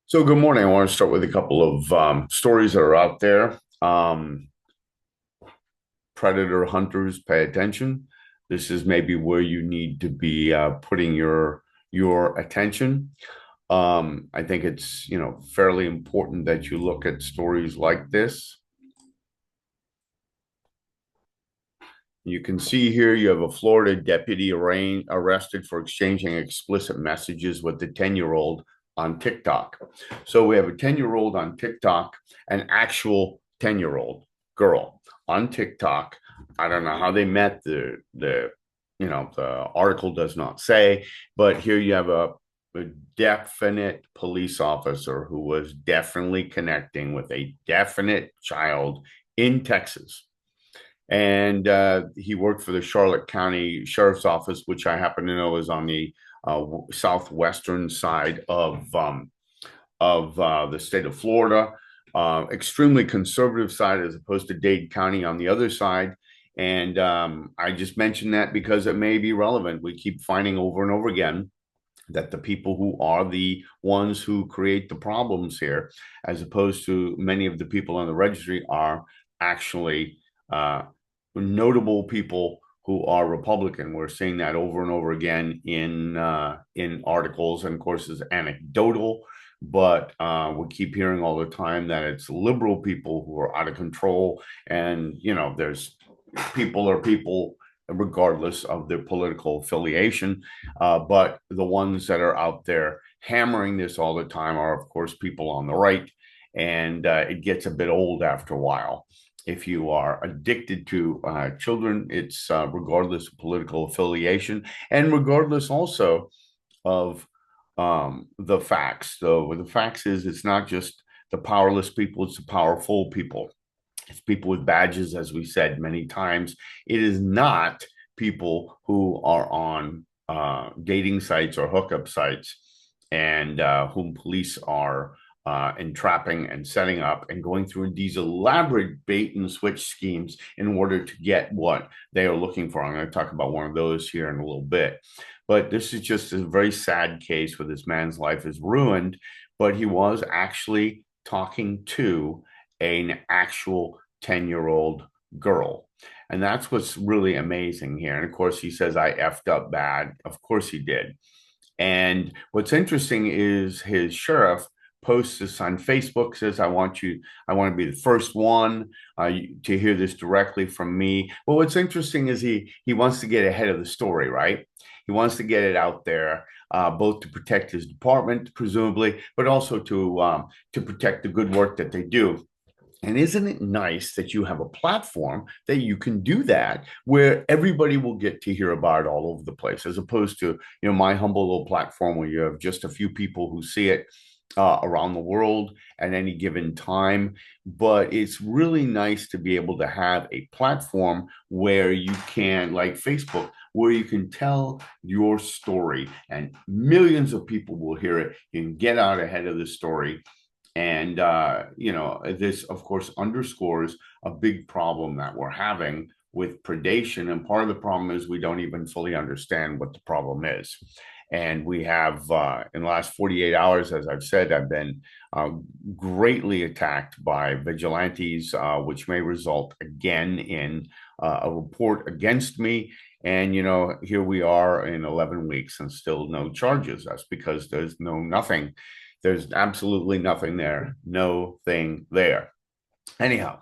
So, good morning. I want to start with a couple of stories that are out there. Predator hunters, pay attention. This is maybe where you need to be putting your attention. I think it's fairly important that you look at stories like this. You can see here you have a Florida deputy arrested for exchanging explicit messages with the 10-year-old on TikTok. So we have a 10-year-old on TikTok, an actual 10-year-old girl on TikTok. I don't know how they met. The article does not say, but here you have a definite police officer who was definitely connecting with a definite child in Texas, and he worked for the Charlotte County Sheriff's Office, which I happen to know is on the southwestern side of the state of Florida, extremely conservative side as opposed to Dade County on the other side. And I just mentioned that because it may be relevant. We keep finding over and over again that the people who are the ones who create the problems here, as opposed to many of the people on the registry, are actually notable people who are Republican. We're seeing that over and over again in articles, and of course, is anecdotal. But we keep hearing all the time that it's liberal people who are out of control, and there's people are people regardless of their political affiliation. But the ones that are out there hammering this all the time are, of course, people on the right. And it gets a bit old after a while. If you are addicted to children, it's regardless of political affiliation and regardless also of the facts. So the facts is it's not just the powerless people, it's the powerful people. It's people with badges, as we said many times. It is not people who are on dating sites or hookup sites and whom police are entrapping and setting up and going through these elaborate bait and switch schemes in order to get what they are looking for. I'm going to talk about one of those here in a little bit. But this is just a very sad case where this man's life is ruined, but he was actually talking to an actual 10-year-old girl. And that's what's really amazing here. And of course, he says, I effed up bad. Of course, he did. And what's interesting is his sheriff posts this on Facebook, says, I want to be the first one to hear this directly from me. Well, what's interesting is he wants to get ahead of the story, right? He wants to get it out there, both to protect his department, presumably, but also to protect the good work that they do. And isn't it nice that you have a platform that you can do that where everybody will get to hear about it all over the place, as opposed to, my humble little platform where you have just a few people who see it around the world at any given time. But it's really nice to be able to have a platform where you can, like Facebook, where you can tell your story and millions of people will hear it. You can get out ahead of the story, and this, of course, underscores a big problem that we're having with predation. And part of the problem is we don't even fully understand what the problem is. And we have, in the last 48 hours, as I've said, I've been greatly attacked by vigilantes, which may result again in a report against me. And, here we are in 11 weeks and still no charges. That's because nothing. There's absolutely nothing there. No thing there. Anyhow,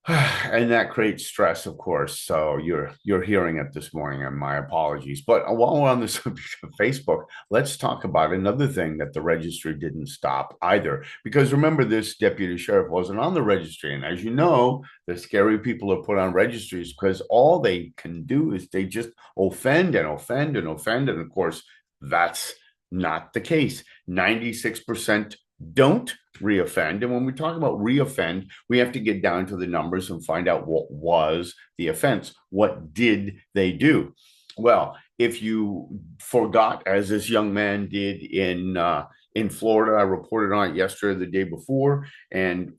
and that creates stress, of course. So you're hearing it this morning, and my apologies. But while we're on the subject of Facebook, let's talk about another thing that the registry didn't stop either. Because remember, this deputy sheriff wasn't on the registry, and as you know, the scary people are put on registries because all they can do is they just offend and offend and offend, and of course, that's not the case. 96% don't reoffend. And when we talk about reoffend, we have to get down to the numbers and find out what was the offense. What did they do? Well, if you forgot, as this young man did in Florida, I reported on it yesterday, the day before, and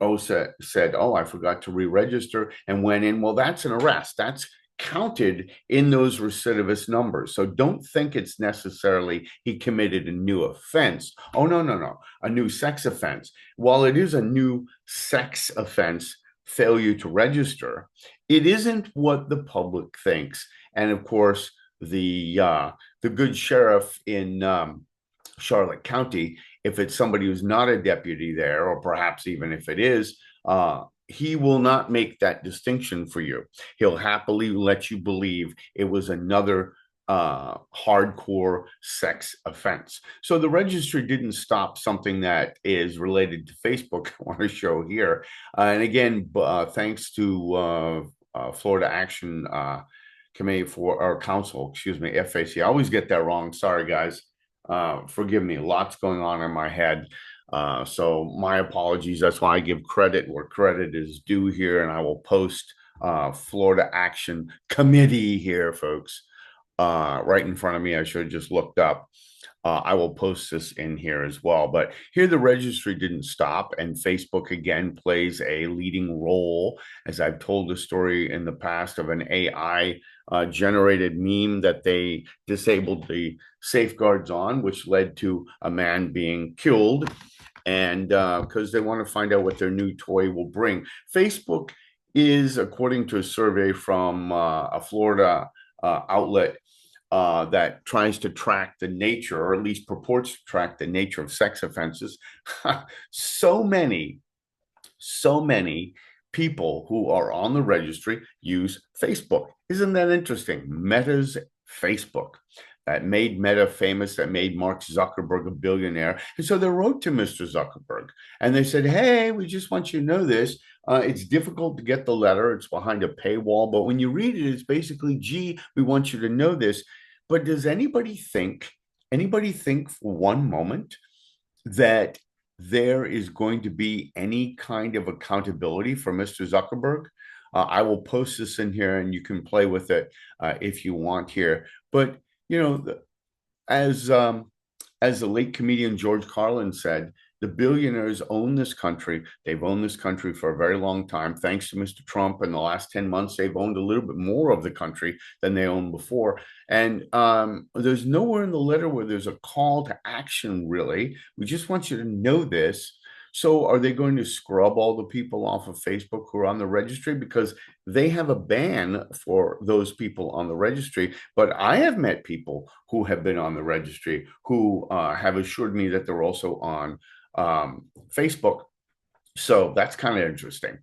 said, "Oh, I forgot to re-register," and went in. Well, that's an arrest. That's counted in those recidivist numbers. So don't think it's necessarily he committed a new offense. Oh, no, no, no. A new sex offense. While it is a new sex offense, failure to register, it isn't what the public thinks. And of course, the good sheriff in Charlotte County, if it's somebody who's not a deputy there, or perhaps even if it is, he will not make that distinction for you. He'll happily let you believe it was another hardcore sex offense. So the registry didn't stop something that is related to Facebook. I want to show here. And again, thanks to Florida Action Committee for our Council, excuse me, FAC. I always get that wrong. Sorry, guys. Forgive me. Lots going on in my head. So my apologies. That's why I give credit where credit is due here, and I will post Florida Action Committee here, folks, right in front of me. I should have just looked up. I will post this in here as well. But here the registry didn't stop, and Facebook again plays a leading role. As I've told the story in the past of an AI generated meme that they disabled the safeguards on, which led to a man being killed. And because they want to find out what their new toy will bring. Facebook is, according to a survey from a Florida outlet, that tries to track the nature, or at least purports to track the nature of sex offenses. so many people who are on the registry use Facebook. Isn't that interesting? Meta's Facebook that made Meta famous, that made Mark Zuckerberg a billionaire. And so they wrote to Mr. Zuckerberg and they said, hey, we just want you to know this. It's difficult to get the letter. It's behind a paywall. But when you read it, it's basically, gee, we want you to know this. But does anybody think for one moment that there is going to be any kind of accountability for Mr. Zuckerberg? I will post this in here and you can play with it if you want here. But, you know, as the late comedian George Carlin said, the billionaires own this country. They've owned this country for a very long time. Thanks to Mr. Trump, in the last 10 months, they've owned a little bit more of the country than they owned before. And there's nowhere in the letter where there's a call to action, really. We just want you to know this. So are they going to scrub all the people off of Facebook who are on the registry? Because they have a ban for those people on the registry. But I have met people who have been on the registry who have assured me that they're also on Facebook. So that's kind of interesting.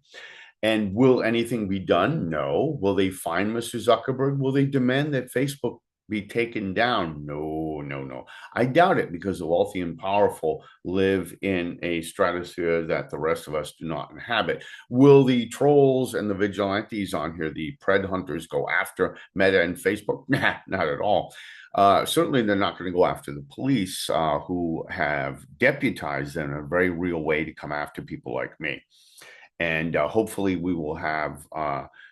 And will anything be done? No. Will they find Mr. Zuckerberg? Will they demand that Facebook be taken down? No, no, no. I doubt it, because the wealthy and powerful live in a stratosphere that the rest of us do not inhabit. Will the trolls and the vigilantes on here, the pred hunters, go after Meta and Facebook? Nah, not at all. Certainly, they're not going to go after the police who have deputized them in a very real way to come after people like me. And hopefully we will have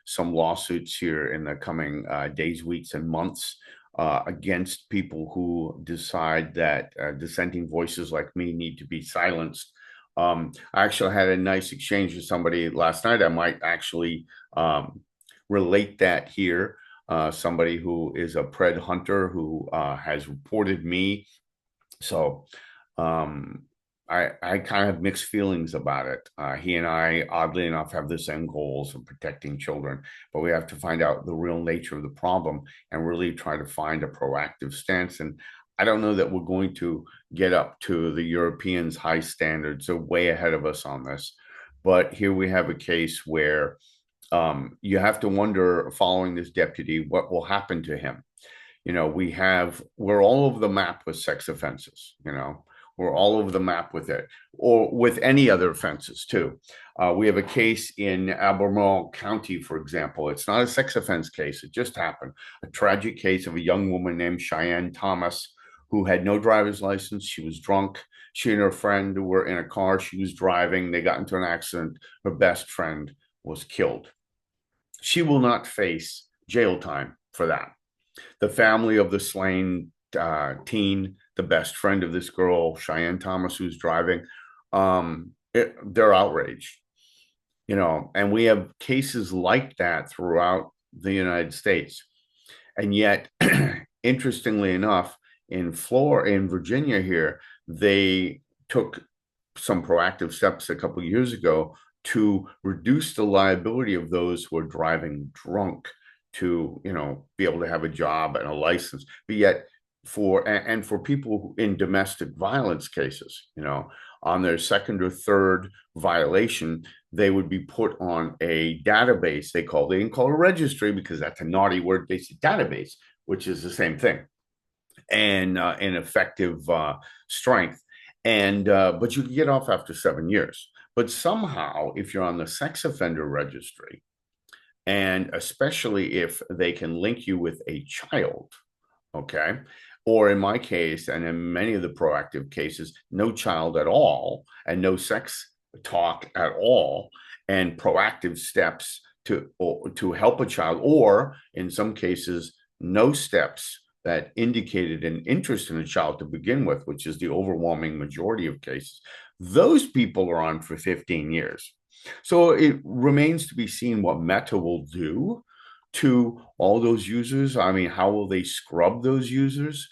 some lawsuits here in the coming days, weeks, and months against people who decide that dissenting voices like me need to be silenced. I actually had a nice exchange with somebody last night. I might actually relate that here. Somebody who is a pred hunter who has reported me. So I kind of have mixed feelings about it. He and I, oddly enough, have the same goals of protecting children, but we have to find out the real nature of the problem and really try to find a proactive stance. And I don't know that we're going to get up to the Europeans' high standards. They're way ahead of us on this. But here we have a case where you have to wonder, following this deputy, what will happen to him. You know, we're all over the map with sex offenses, you know. We're all over the map with it, or with any other offenses too. We have a case in Albemarle County, for example. It's not a sex offense case. It just happened. A tragic case of a young woman named Cheyenne Thomas who had no driver's license. She was drunk. She and her friend were in a car. She was driving. They got into an accident. Her best friend was killed. She will not face jail time for that. The family of the slain teen, the best friend of this girl, Cheyenne Thomas, who's driving, they're outraged, you know. And we have cases like that throughout the United States. And yet, interestingly enough, in Virginia here, they took some proactive steps a couple of years ago to reduce the liability of those who are driving drunk to, be able to have a job and a license. But yet, for people in domestic violence cases, on their second or third violation, they would be put on a database. They didn't call it a registry because that's a naughty word, basic database, which is the same thing, and in effective strength. And but you can get off after 7 years. But somehow, if you're on the sex offender registry, and especially if they can link you with a child, okay, or in my case, and in many of the proactive cases, no child at all, and no sex talk at all, and proactive steps to help a child, or in some cases, no steps that indicated an interest in a child to begin with, which is the overwhelming majority of cases. Those people are on for 15 years. So it remains to be seen what Meta will do to all those users. I mean, how will they scrub those users?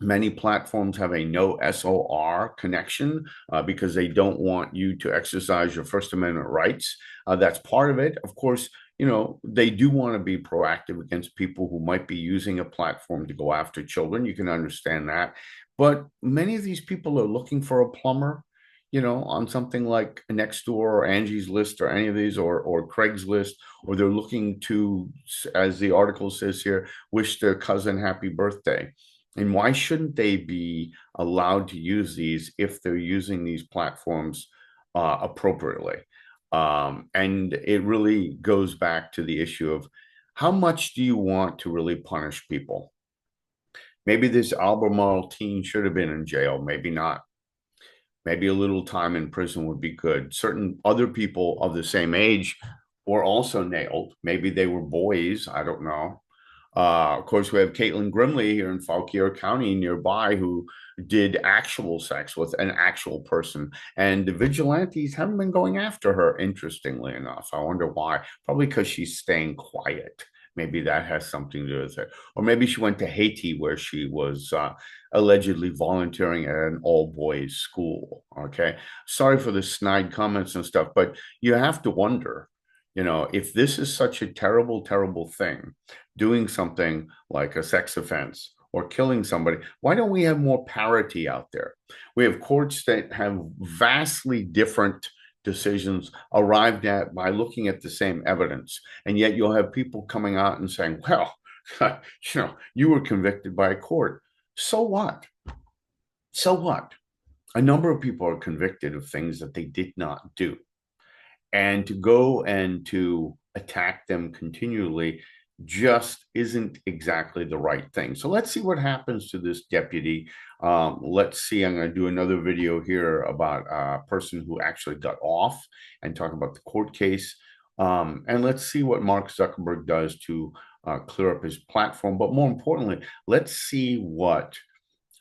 Many platforms have a no SOR connection because they don't want you to exercise your First Amendment rights. That's part of it. Of course, they do want to be proactive against people who might be using a platform to go after children. You can understand that. But many of these people are looking for a plumber, on something like Nextdoor or Angie's List or any of these, or Craigslist, or they're looking to, as the article says here, wish their cousin happy birthday. And why shouldn't they be allowed to use these if they're using these platforms appropriately? And it really goes back to the issue of how much do you want to really punish people? Maybe this Albemarle teen should have been in jail, maybe not. Maybe a little time in prison would be good. Certain other people of the same age were also nailed. Maybe they were boys. I don't know. Of course, we have Caitlin Grimley here in Fauquier County nearby who did actual sex with an actual person. And the vigilantes haven't been going after her, interestingly enough. I wonder why. Probably because she's staying quiet. Maybe that has something to do with it. Or maybe she went to Haiti where she was allegedly volunteering at an all-boys school. Okay. Sorry for the snide comments and stuff, but you have to wonder, if this is such a terrible, terrible thing, doing something like a sex offense or killing somebody, why don't we have more parity out there? We have courts that have vastly different decisions arrived at by looking at the same evidence. And yet you'll have people coming out and saying, well, you were convicted by a court. So what? So what? A number of people are convicted of things that they did not do. And to go and to attack them continually just isn't exactly the right thing. So let's see what happens to this deputy. Let's see, I'm going to do another video here about a person who actually got off and talk about the court case. And let's see what Mark Zuckerberg does to clear up his platform. But more importantly, let's see what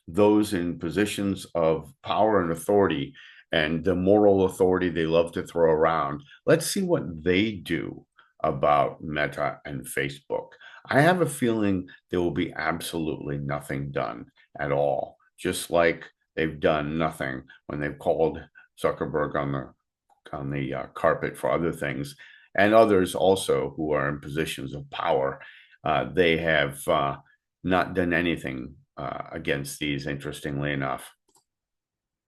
those in positions of power and authority and the moral authority they love to throw around, let's see what they do about Meta and Facebook. I have a feeling there will be absolutely nothing done at all, just like they've done nothing when they've called Zuckerberg on the carpet for other things, and others also who are in positions of power. They have not done anything against these, interestingly enough.